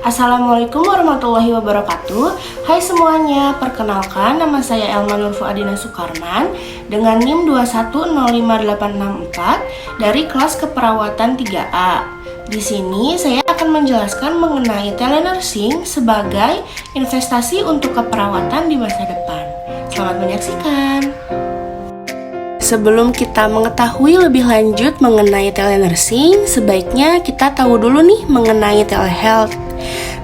Assalamualaikum warahmatullahi wabarakatuh. Hai semuanya, perkenalkan nama saya Elma Nur Fuadina Sukarman dengan NIM 2105864 dari kelas keperawatan 3A. Di sini saya akan menjelaskan mengenai telenursing sebagai investasi untuk keperawatan di masa depan. Selamat menyaksikan. Sebelum kita mengetahui lebih lanjut mengenai telenursing, sebaiknya kita tahu dulu nih mengenai telehealth.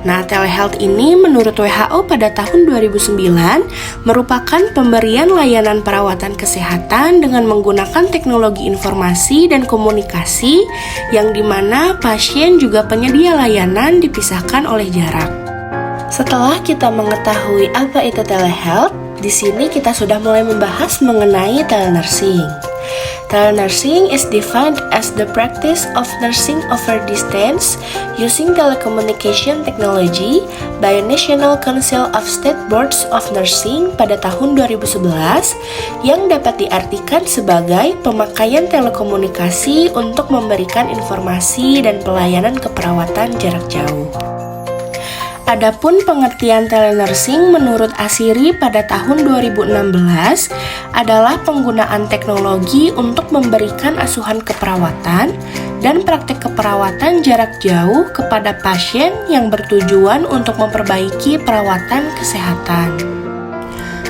Nah, telehealth ini menurut WHO pada tahun 2009 merupakan pemberian layanan perawatan kesehatan dengan menggunakan teknologi informasi dan komunikasi yang dimana pasien juga penyedia layanan dipisahkan oleh jarak. Setelah kita mengetahui apa itu telehealth, di sini kita sudah mulai membahas mengenai telenursing. Telenursing is defined as the practice of nursing over distance using telecommunication technology by National Council of State Boards of Nursing pada tahun 2011 yang dapat diartikan sebagai pemakaian telekomunikasi untuk memberikan informasi dan pelayanan keperawatan jarak jauh. Adapun pengertian telenursing menurut Asiri pada tahun 2016 adalah penggunaan teknologi untuk memberikan asuhan keperawatan dan praktek keperawatan jarak jauh kepada pasien yang bertujuan untuk memperbaiki perawatan kesehatan.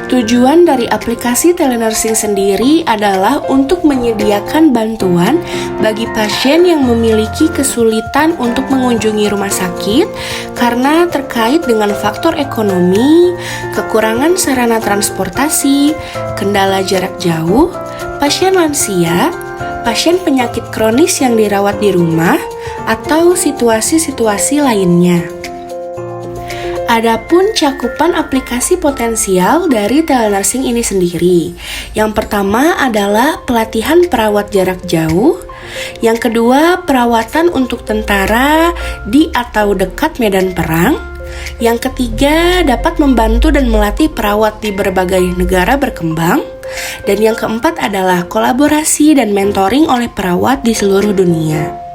Tujuan dari aplikasi telenursing sendiri adalah untuk menyediakan bantuan bagi pasien yang memiliki kesulitan untuk mengunjungi rumah sakit karena terkait dengan faktor ekonomi, kekurangan sarana transportasi, kendala jarak jauh, pasien lansia, pasien penyakit kronis yang dirawat di rumah, atau situasi-situasi lainnya. Adapun cakupan aplikasi potensial dari telenursing ini sendiri. Yang pertama adalah pelatihan perawat jarak jauh. Yang kedua, perawatan untuk tentara di atau dekat medan perang. Yang ketiga, dapat membantu dan melatih perawat di berbagai negara berkembang. Dan yang keempat adalah kolaborasi dan mentoring oleh perawat di seluruh dunia.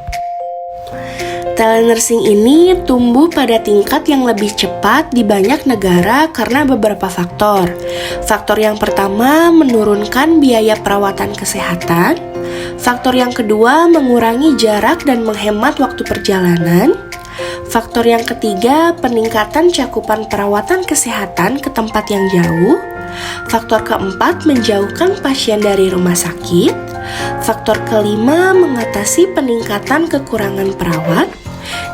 Telenursing ini tumbuh pada tingkat yang lebih cepat di banyak negara karena beberapa faktor. Faktor yang pertama, menurunkan biaya perawatan kesehatan. Faktor yang kedua, mengurangi jarak dan menghemat waktu perjalanan. Faktor yang ketiga, peningkatan cakupan perawatan kesehatan ke tempat yang jauh. Faktor keempat, menjauhkan pasien dari rumah sakit. Faktor kelima, mengatasi peningkatan kekurangan perawat.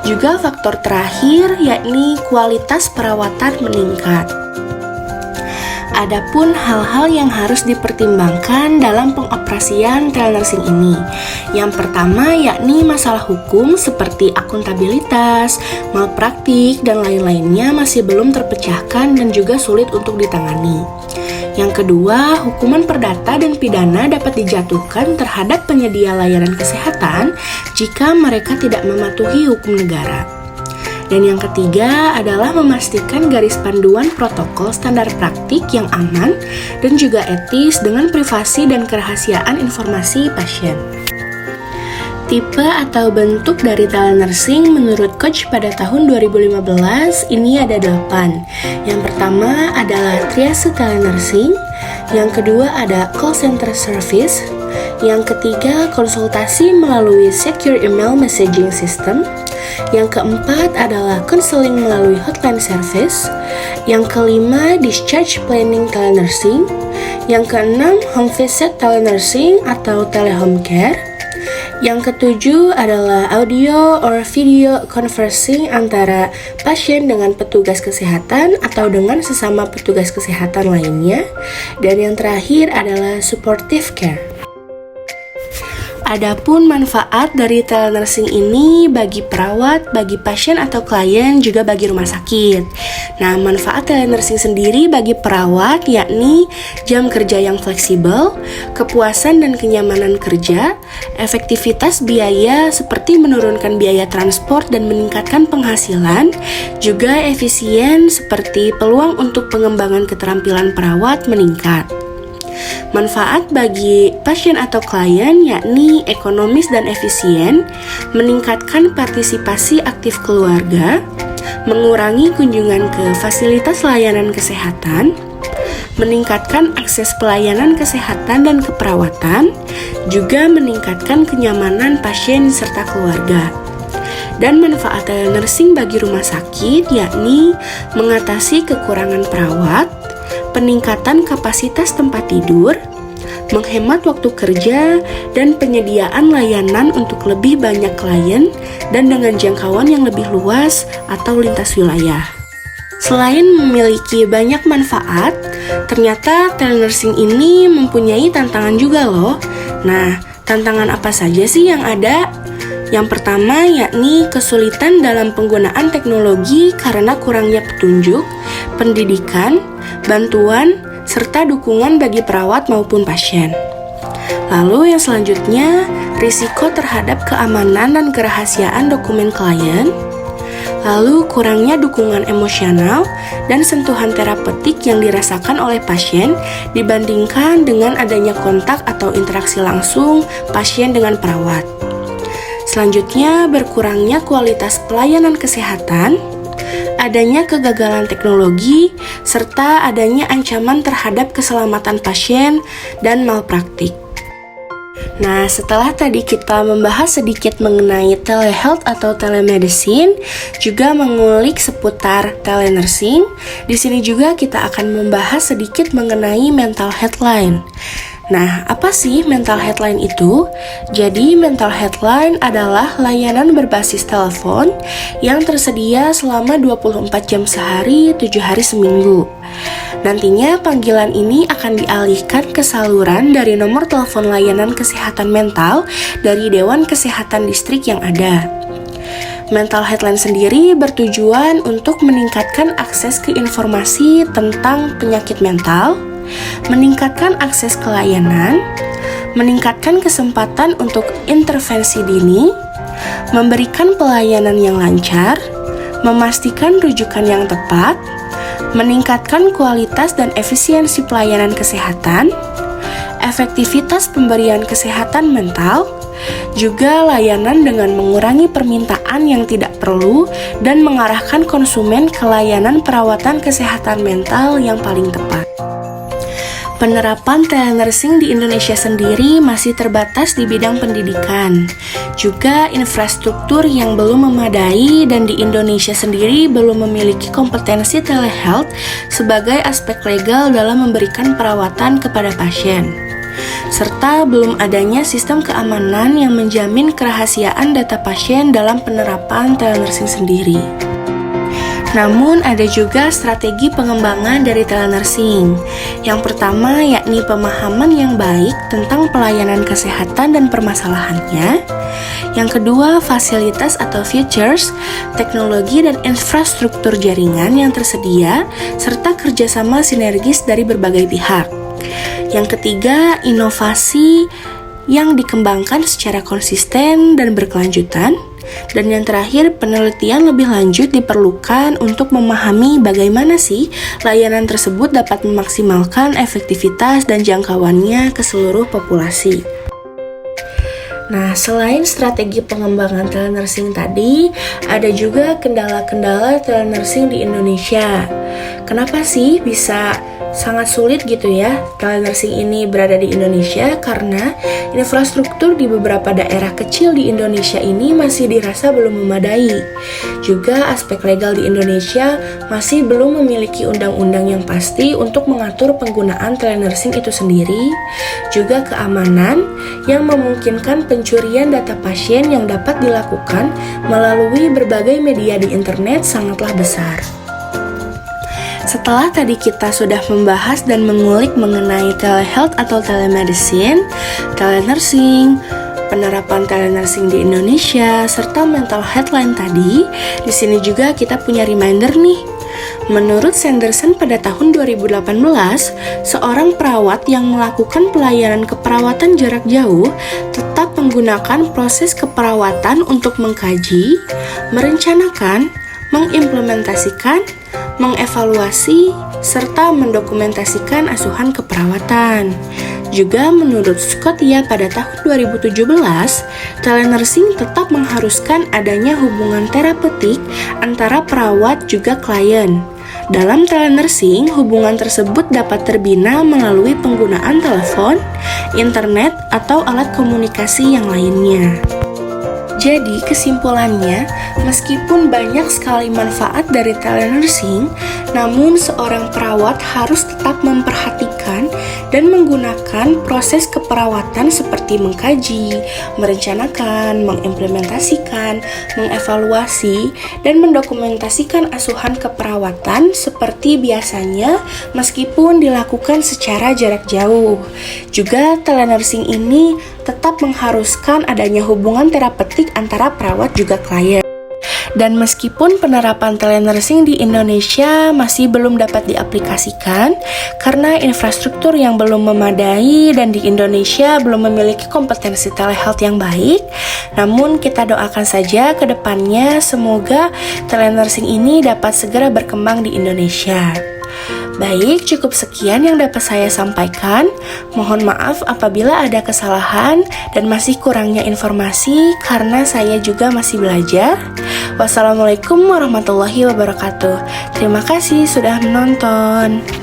Juga faktor terakhir yakni kualitas perawatan meningkat. Adapun hal-hal yang harus dipertimbangkan dalam pengoperasian telenursing ini. Yang pertama yakni masalah hukum seperti akuntabilitas, malpraktik, dan lain-lainnya masih belum terpecahkan dan juga sulit untuk ditangani. Yang kedua, hukuman perdata dan pidana dapat dijatuhkan terhadap penyedia layanan kesehatan jika mereka tidak mematuhi hukum negara. Dan yang ketiga adalah memastikan garis panduan protokol standar praktik yang aman dan juga etis dengan privasi dan kerahasiaan informasi pasien. Tipe atau bentuk dari telenursing menurut Coach pada tahun 2015 ini ada 8. Yang pertama adalah triase telenursing, yang kedua ada call center service, yang ketiga konsultasi melalui secure email messaging system, yang keempat adalah counseling melalui hotline service, yang kelima discharge planning telenursing, yang keenam home visit telenursing atau telehome care. Yang ketujuh adalah audio or video conversing antara pasien dengan petugas kesehatan atau dengan sesama petugas kesehatan lainnya. Dan yang terakhir adalah supportive care. Adapun manfaat dari telenursing ini bagi perawat, bagi pasien atau klien, juga bagi rumah sakit. Nah, manfaat telenursing sendiri bagi perawat yakni jam kerja yang fleksibel, kepuasan dan kenyamanan kerja, efektivitas biaya seperti menurunkan biaya transport dan meningkatkan penghasilan, juga efisien seperti peluang untuk pengembangan keterampilan perawat meningkat. Manfaat bagi pasien atau klien yakni ekonomis dan efisien, meningkatkan partisipasi aktif keluarga, mengurangi kunjungan ke fasilitas layanan kesehatan, meningkatkan akses pelayanan kesehatan dan keperawatan, juga meningkatkan kenyamanan pasien serta keluarga. Dan manfaat telenursing bagi rumah sakit yakni mengatasi kekurangan perawat, peningkatan kapasitas tempat tidur, menghemat waktu kerja, dan penyediaan layanan untuk lebih banyak klien dan dengan jangkauan yang lebih luas atau lintas wilayah. Selain memiliki banyak manfaat, ternyata telenursing ini mempunyai tantangan juga loh. Nah, tantangan apa saja sih yang ada? Yang pertama yakni kesulitan dalam penggunaan teknologi karena kurangnya petunjuk, pendidikan, bantuan, serta dukungan bagi perawat maupun pasien. Lalu yang selanjutnya, risiko terhadap keamanan dan kerahasiaan dokumen klien. Lalu kurangnya dukungan emosional dan sentuhan terapeutik yang dirasakan oleh pasien dibandingkan dengan adanya kontak atau interaksi langsung pasien dengan perawat. Selanjutnya, berkurangnya kualitas pelayanan kesehatan, adanya kegagalan teknologi, serta adanya ancaman terhadap keselamatan pasien dan malpraktik. Nah, setelah tadi kita membahas sedikit mengenai telehealth atau telemedicine, juga mengulik seputar telenursing, di sini juga kita akan membahas sedikit mengenai mental healthline. Nah, apa sih mental healthline itu? Jadi, mental healthline adalah layanan berbasis telepon yang tersedia selama 24 jam sehari, 7 hari seminggu. Nantinya panggilan ini akan dialihkan ke saluran dari nomor telepon layanan kesehatan mental dari Dewan Kesehatan Distrik yang ada. Mental healthline sendiri bertujuan untuk meningkatkan akses ke informasi tentang penyakit mental, meningkatkan akses ke layanan, meningkatkan kesempatan untuk intervensi dini, memberikan pelayanan yang lancar, memastikan rujukan yang tepat, meningkatkan kualitas dan efisiensi pelayanan kesehatan, efektivitas pemberian kesehatan mental, juga layanan dengan mengurangi permintaan yang tidak perlu dan mengarahkan konsumen ke layanan perawatan kesehatan mental yang paling tepat. Penerapan telenursing di Indonesia sendiri masih terbatas di bidang pendidikan. Juga infrastruktur yang belum memadai dan di Indonesia sendiri belum memiliki kompetensi telehealth sebagai aspek legal dalam memberikan perawatan kepada pasien. Serta belum adanya sistem keamanan yang menjamin kerahasiaan data pasien dalam penerapan telenursing sendiri. Namun ada juga strategi pengembangan dari telenursing. Yang pertama yakni pemahaman yang baik tentang pelayanan kesehatan dan permasalahannya. Yang kedua, fasilitas atau features, teknologi dan infrastruktur jaringan yang tersedia, serta kerjasama sinergis dari berbagai pihak. Yang ketiga, inovasi yang dikembangkan secara konsisten dan berkelanjutan. Dan yang terakhir, penelitian lebih lanjut diperlukan untuk memahami bagaimana sih layanan tersebut dapat memaksimalkan efektivitas dan jangkauannya ke seluruh populasi. Nah, selain strategi pengembangan telenursing tadi, ada juga kendala-kendala telenursing di Indonesia. Kenapa sih bisa sangat sulit gitu ya telenursing ini berada di Indonesia? Karena infrastruktur di beberapa daerah kecil di Indonesia ini masih dirasa belum memadai. Juga aspek legal di Indonesia masih belum memiliki undang-undang yang pasti untuk mengatur penggunaan telenursing itu sendiri. Juga keamanan yang memungkinkan pencurian data pasien yang dapat dilakukan melalui berbagai media di internet sangatlah besar. Setelah tadi kita sudah membahas dan mengulik mengenai telehealth atau telemedicine, telenursing, penerapan telenursing di Indonesia, serta mental healthline tadi, di sini juga kita punya reminder nih. Menurut Sanderson pada tahun 2018, seorang perawat yang melakukan pelayanan keperawatan jarak jauh tetap menggunakan proses keperawatan untuk mengkaji, merencanakan, mengimplementasikan, mengevaluasi, serta mendokumentasikan asuhan keperawatan. Juga menurut Scotia pada tahun 2017, telenursing tetap mengharuskan adanya hubungan terapeutik antara perawat juga klien. Dalam telenursing, hubungan tersebut dapat terbina melalui penggunaan telepon, internet, atau alat komunikasi yang lainnya. Jadi kesimpulannya, meskipun banyak sekali manfaat dari telenursing, namun seorang perawat harus tetap memperhatikan dan menggunakan proses keperawatan seperti mengkaji, merencanakan, mengimplementasikan, mengevaluasi, dan mendokumentasikan asuhan keperawatan seperti biasanya meskipun dilakukan secara jarak jauh. Juga telenursing ini tetap mengharuskan adanya hubungan terapeutik antara perawat juga klien. Dan meskipun penerapan telenursing di Indonesia masih belum dapat diaplikasikan karena infrastruktur yang belum memadai dan di Indonesia belum memiliki kompetensi telehealth yang baik, namun kita doakan saja ke depannya semoga telenursing ini dapat segera berkembang di Indonesia. Baik, cukup sekian yang dapat saya sampaikan. Mohon maaf apabila ada kesalahan dan masih kurangnya informasi karena saya juga masih belajar. Wassalamualaikum warahmatullahi wabarakatuh. Terima kasih sudah menonton.